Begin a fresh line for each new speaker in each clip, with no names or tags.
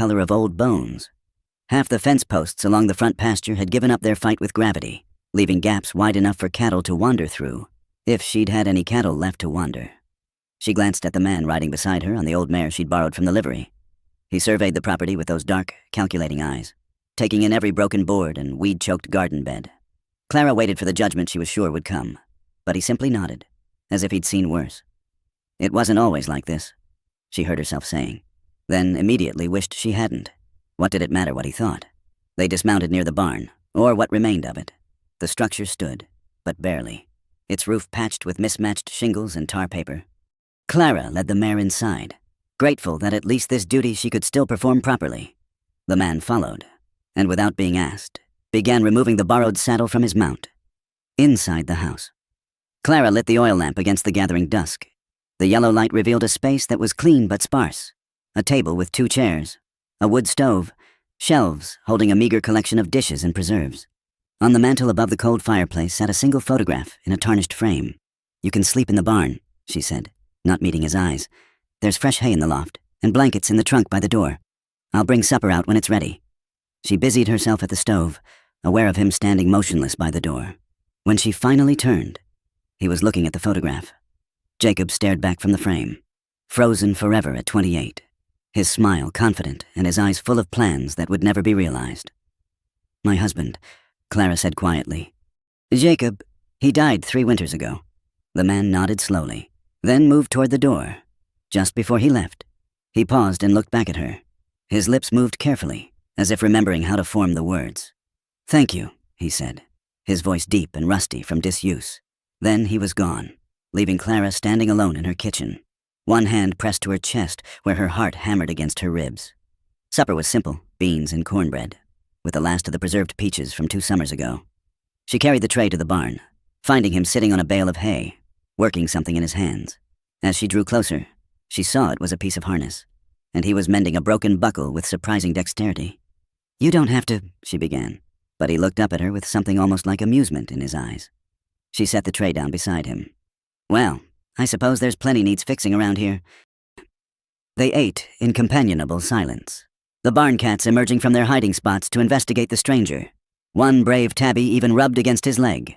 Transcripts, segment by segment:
color of old bones. Half the fence posts along the front pasture had given up their fight with gravity, leaving gaps wide enough for cattle to wander through, if she'd had any cattle left to wander. She glanced at the man riding beside her on the old mare she'd borrowed from the livery. He surveyed the property with those dark, calculating eyes, taking in every broken board and weed-choked garden bed. Clara waited for the judgment she was sure would come, but he simply nodded, as if he'd seen worse. It wasn't always like this, she heard herself saying, then immediately wished she hadn't. What did it matter what he thought? They dismounted near the barn, or what remained of it. The structure stood, but barely, its roof patched with mismatched shingles and tar paper. Clara led the mare inside, grateful that at least this duty she could still perform properly. The man followed, and without being asked, began removing the borrowed saddle from his mount. Inside the house, Clara lit the oil lamp against the gathering dusk. The yellow light revealed a space that was clean but sparse. A table with 2 chairs, a wood stove, shelves holding a meager collection of dishes and preserves. On the mantel above the cold fireplace sat a single photograph in a tarnished frame. "You can sleep in the barn," she said, not meeting his eyes. "There's fresh hay in the loft, and blankets in the trunk by the door. I'll bring supper out when it's ready." She busied herself at the stove, aware of him standing motionless by the door. When she finally turned, he was looking at the photograph. Jacob stared back from the frame, frozen forever at 28, his smile confident and his eyes full of plans that would never be realized. "My husband," Clara said quietly. "Jacob, he died 3 winters ago." The man nodded slowly, then moved toward the door. Just before he left, he paused and looked back at her. His lips moved carefully, as if remembering how to form the words. "Thank you," he said, his voice deep and rusty from disuse. Then he was gone, leaving Clara standing alone in her kitchen, one hand pressed to her chest where her heart hammered against her ribs. Supper was simple, beans and cornbread, with the last of the preserved peaches from 2 summers ago. She carried the tray to the barn, finding him sitting on a bale of hay, working something in his hands. As she drew closer, she saw it was a piece of harness, and he was mending a broken buckle with surprising dexterity. "You don't have to," she began, but he looked up at her with something almost like amusement in his eyes. She set the tray down beside him. "Well, I suppose there's plenty needs fixing around here." They ate in companionable silence, the barn cats emerging from their hiding spots to investigate the stranger. One brave tabby even rubbed against his leg,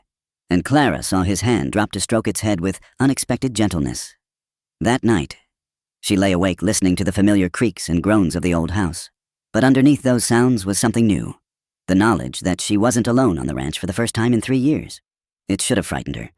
and Clara saw his hand drop to stroke its head with unexpected gentleness. That night, she lay awake listening to the familiar creaks and groans of the old house, but underneath those sounds was something new, the knowledge that she wasn't alone on the ranch for the first time in 3 years. It should have frightened her,